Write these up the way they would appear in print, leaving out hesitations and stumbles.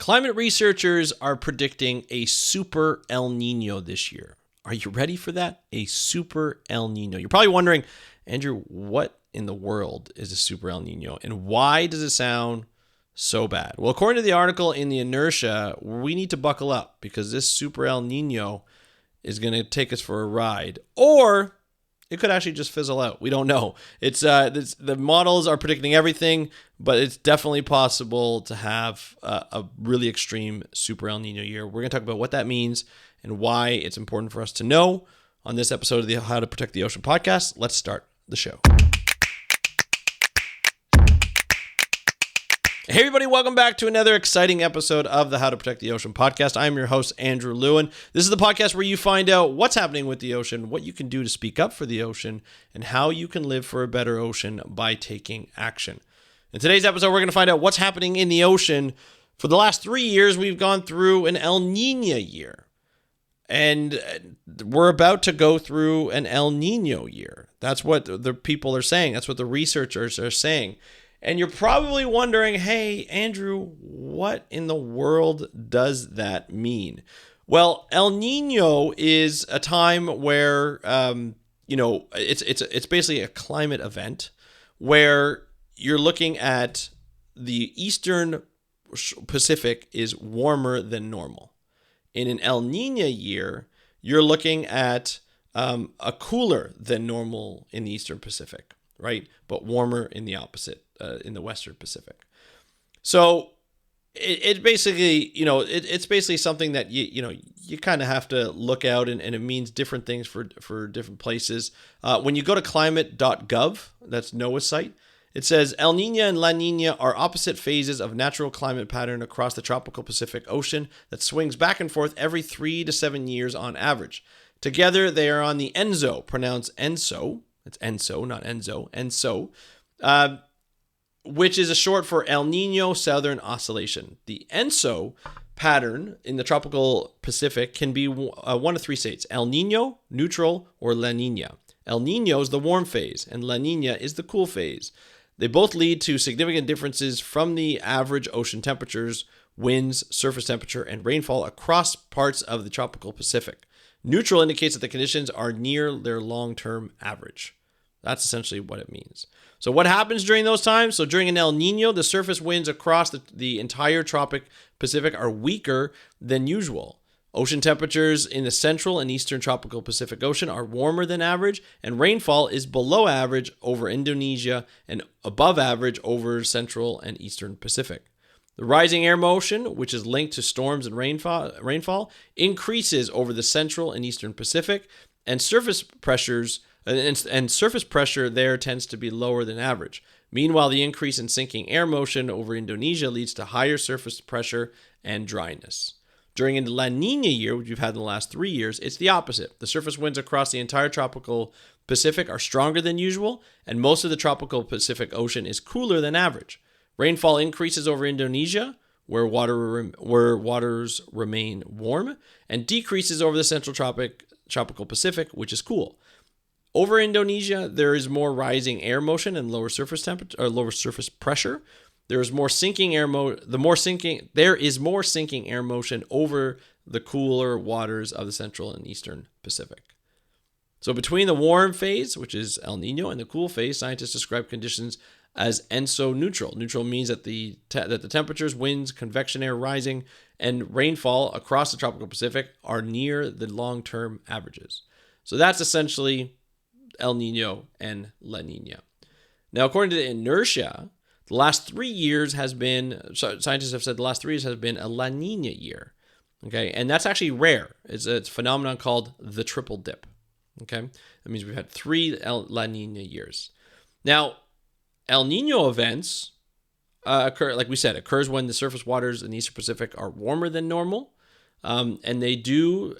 Climate researchers are predicting a Super El Nino this year. Are you ready for that? A Super El Nino. You're probably wondering, Andrew, what in the world is a Super El Nino and why does it sound so bad? Well, according to the article in the Inertia, we need to buckle up because this Super El Nino is going to take us for a ride, or it could actually just fizzle out. We don't know. The models are predicting everything, but it's definitely possible to have a really extreme Super El Nino year. We're going to talk about what that means and why it's important for us to know on this episode of the How to Protect the Ocean podcast. Let's start the show. Hey everybody, welcome back to another exciting episode of the How to Protect the Ocean podcast. I'm your host, Andrew Lewin. This is the podcast where you find out what's happening with the ocean, what you can do to speak up for the ocean, and how you can live for a better ocean by taking action. In today's episode, we're going to find out what's happening in the ocean. For the last 3 years, we've gone through an El Nino year, and we're about to go through an El Nino year. That's what the people are saying. That's what the researchers are saying. And you're probably wondering, hey, Andrew, what in the world does that mean? Well, El Nino is a time where, it's basically a climate event where you're looking at the Eastern Pacific is warmer than normal. In an El Nino year, you're looking at a cooler than normal in the Eastern Pacific, right? But warmer in the opposite. In the Western Pacific. So it basically, it's basically something that you kind of have to look out and it means different things for different places. When you go to climate.gov, that's NOAA's site, it says El Nino and La Nina are opposite phases of natural climate pattern across the tropical Pacific Ocean that swings back and forth every 3 to 7 years on average. Together, they are on the ENSO, pronounced ENSO. It's ENSO, not Enzo, ENSO. Which is a short for El Nino Southern Oscillation. The ENSO pattern in the tropical Pacific can be one of three states: El Nino, neutral, or La Nina. El Nino is the warm phase, and La Nina is the cool phase. They both lead to significant differences from the average ocean temperatures, winds, surface temperature, and rainfall across parts of the tropical Pacific. Neutral indicates that the conditions are near their long-term average. That's essentially what it means. So what happens during those times? So during an El Nino, the surface winds across the entire tropic Pacific are weaker than usual. Ocean temperatures in the central and eastern tropical Pacific Ocean are warmer than average, and rainfall is below average over Indonesia and above average over central and eastern Pacific. The rising air motion, which is linked to storms and rainfall, increases over the central and eastern Pacific, and surface pressure there tends to be lower than average. Meanwhile, the increase in sinking air motion over Indonesia leads to higher surface pressure and dryness. During a La Nina year, which we've had in the last 3 years, it's the opposite. The surface winds across the entire tropical Pacific are stronger than usual, and most of the tropical Pacific Ocean is cooler than average. Rainfall increases over Indonesia, where waters remain warm, and decreases over the central tropical Pacific, which is cool. Over Indonesia, there is more rising air motion and lower surface temperature or lower surface pressure. There is more sinking air there is more sinking air motion over the cooler waters of the central and eastern Pacific. So between the warm phase, which is El Nino, and the cool phase, scientists describe conditions as ENSO neutral. Neutral means that the temperatures, winds, convection air rising, and rainfall across the tropical Pacific are near the long-term averages. So that's essentially El Nino and La Nina. Now, according to the Inertia, the last 3 years scientists have said the last 3 years has been a La Nina year. Okay, and that's actually rare. It's a phenomenon called the triple dip. Okay, that means we've had 3 La Nina years. Now, El Nino events occur, like we said, occurs when the surface waters in the Eastern Pacific are warmer than normal. And when they do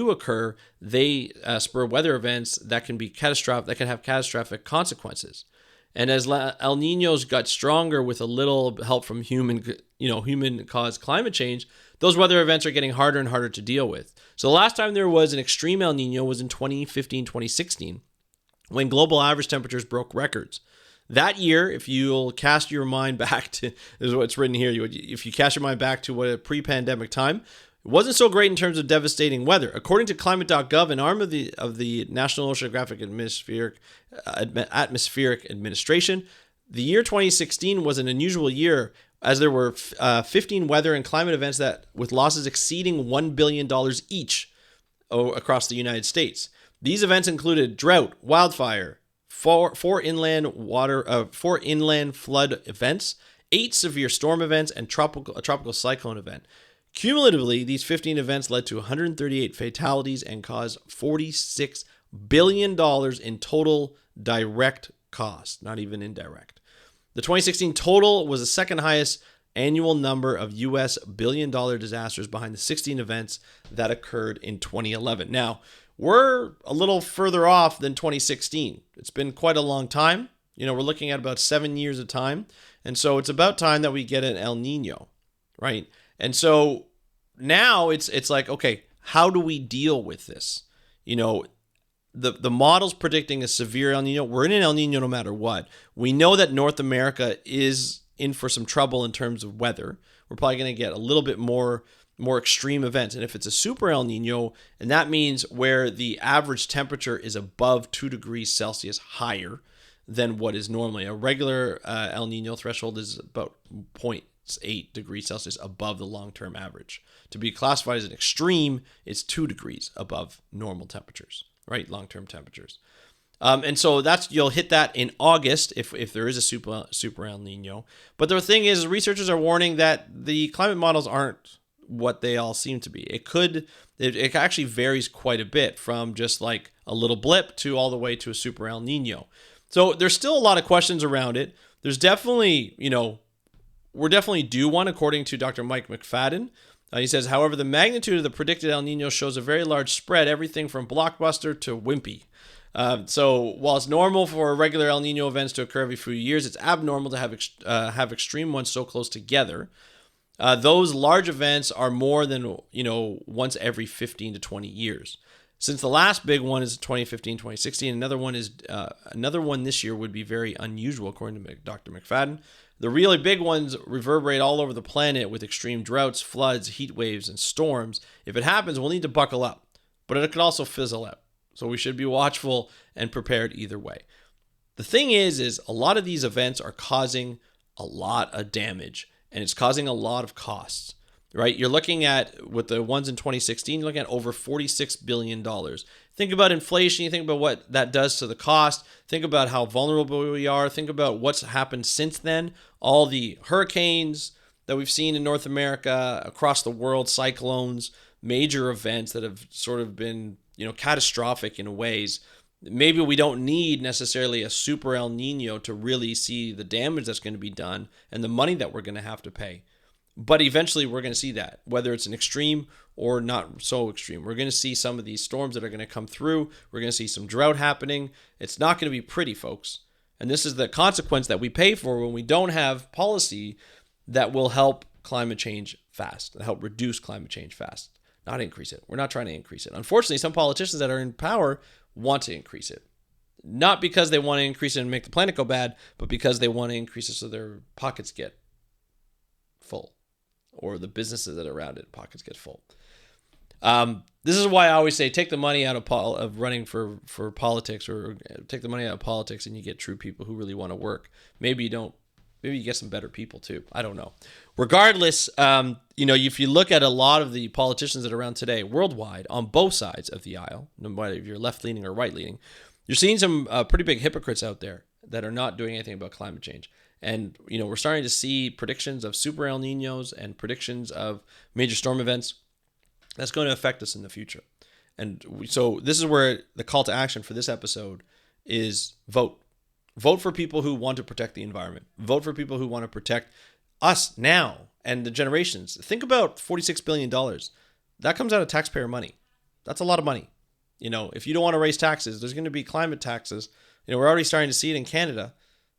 occur, they spur weather events that can be catastrophic, that can have catastrophic consequences. And as El Ninos got stronger with a little help from human-caused climate change, those weather events are getting harder and harder to deal with. So the last time there was an extreme El Nino was in 2015, 2016, when global average temperatures broke records. That year, if you'll cast your mind back to, this is what's written here, if you cast your mind back to what a pre-pandemic time, it wasn't so great in terms of devastating weather. According to climate.gov, an arm of the National Oceanographic Atmospheric Administration, the year 2016 was an unusual year as there were 15 weather and climate events that with losses exceeding $1 billion each across the United States. These events included drought, wildfire, four inland flood events, 8 severe storm events, and a tropical cyclone event. Cumulatively, these 15 events led to 138 fatalities and caused $46 billion in total direct cost, not even indirect. The 2016 total was the second highest annual number of U.S. billion-dollar disasters behind the 16 events that occurred in 2011. Now, we're a little further off than 2016. It's been quite a long time. We're looking at about 7 years of time. And so it's about time that we get an El Nino, right? And so now it's like, okay, how do we deal with this? The model's predicting a severe El Nino. We're in an El Nino no matter what. We know that North America is in for some trouble in terms of weather. We're probably going to get a little bit more extreme events. And if it's a super El Nino, and that means where the average temperature is above 2 degrees Celsius higher than what is normally. A regular El Nino threshold is about 0.8 degrees Celsius above the long-term average. To be classified as an extreme, it's 2 degrees above normal temperatures, right? Long-term temperatures. And so you'll hit that in August if there is a super El Nino. But the thing is, researchers are warning that the climate models aren't what they all seem to be. It actually varies quite a bit from just like a little blip to all the way to a super El Nino. So there's still a lot of questions around it. There's definitely, we're definitely due one, according to Dr. Mike McFadden. He says, however, the magnitude of the predicted El Nino shows a very large spread, everything from blockbuster to wimpy. So while it's normal for regular El Nino events to occur every few years, it's abnormal to have extreme ones so close together. Those large events are more than once every 15 to 20 years. Since the last big one is 2015, 2016, another one this year would be very unusual, according to Dr. McFadden. The really big ones reverberate all over the planet with extreme droughts, floods, heat waves, and storms. If it happens, we'll need to buckle up, but it could also fizzle out. So we should be watchful and prepared either way. The thing is a lot of these events are causing a lot of damage, and it's causing a lot of costs, right? You're looking at, with the ones in 2016, you're looking at over $46 billion. Think about inflation. You think about what that does to the cost. Think about how vulnerable we are. Think about what's happened since then. All the hurricanes that we've seen in North America, across the world, cyclones, major events that have sort of been, catastrophic in ways. Maybe we don't need necessarily a super El Nino to really see the damage that's going to be done and the money that we're going to have to pay. But eventually we're going to see that, whether it's an extreme or not so extreme. We're going to see some of these storms that are going to come through. We're going to see some drought happening. It's not going to be pretty, folks. And this is the consequence that we pay for when we don't have policy that will help climate change fast, that help reduce climate change fast, not increase it. We're not trying to increase it. Unfortunately, some politicians that are in power want to increase it. Not because they want to increase it and make the planet go bad, but because they want to increase it so their pockets get full, or the businesses that are around it pockets get full. This is why I always say take the money out of running for politics, or take the money out of politics and you get true people who really want to work. Maybe you don't. Maybe you get some better people too. I don't know. Regardless, if you look at a lot of the politicians that are around today worldwide on both sides of the aisle, no matter if you're left-leaning or right-leaning, you're seeing some pretty big hypocrites out there that are not doing anything about climate change. And, we're starting to see predictions of super El Ninos and predictions of major storm events that's going to affect us in the future. And so this is where the call to action for this episode is vote. Vote for people who want to protect the environment. Vote for people who want to protect us now and the generations. Think about $46 billion. That comes out of taxpayer money. That's a lot of money. If you don't want to raise taxes, there's going to be climate taxes. We're already starting to see it in Canada.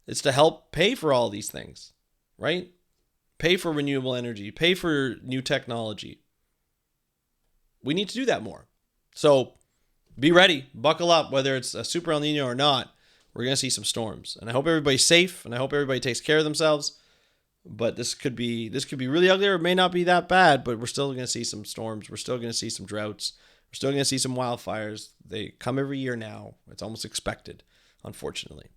It's to help pay for all these things, right? Pay for renewable energy, pay for new technology. We need to do that more. So be ready, buckle up, whether it's a super El Nino or not. we're going to see some storms. And I hope everybody's safe, and I hope everybody takes care of themselves. But this could be really ugly, or it may not be that bad, but we're still going to see some storms. We're still going to see some droughts. We're still going to see some wildfires. They come every year now. It's almost expected, unfortunately.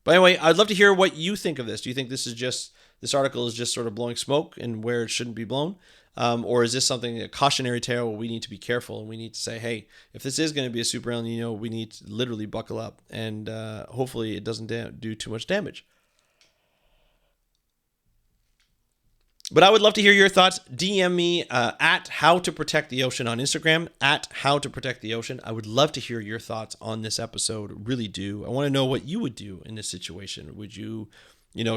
But anyway, I'd love to hear what you think of this. Do you think this article is just sort of blowing smoke and where it shouldn't be blown? Or is this something, a cautionary tale where we need to be careful and we need to say, hey, if this is going to be a Super El Nino, we need to literally buckle up, and hopefully it doesn't do too much damage. But I would love to hear your thoughts. DM me at How to Protect the Ocean on Instagram, at How to Protect the Ocean. I would love to hear your thoughts on this episode. Really do. I want to know what you would do in this situation. Would you,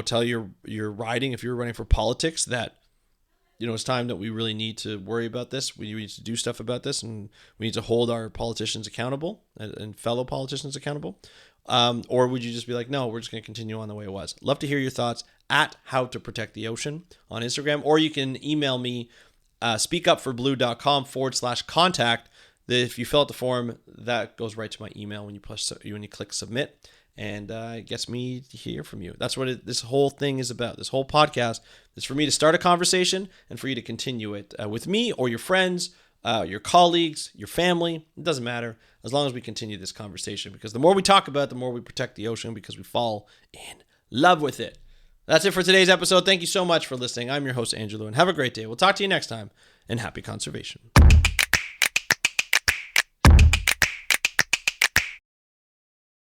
tell your riding, if you're running for politics, that, it's time that we really need to worry about this. We need to do stuff about this, and we need to hold our politicians accountable and fellow politicians accountable. Or would you just be like, no, we're just going to continue on the way it was? Love to hear your thoughts at How to Protect the Ocean on Instagram, or you can email me, speakupforblue.com/contact. If you fill out the form, that goes right to my email when you click submit, and it gets me to hear from you. That's what this whole thing is about. This whole podcast is for me to start a conversation and for you to continue it with me or your friends, your colleagues, your family. It doesn't matter, as long as we continue this conversation, because the more we talk about it, the more we protect the ocean, because we fall in love with it. That's it for today's episode. Thank you so much for listening. I'm your host, Andrew Lewin. Have a great day. We'll talk to you next time, and happy conservation.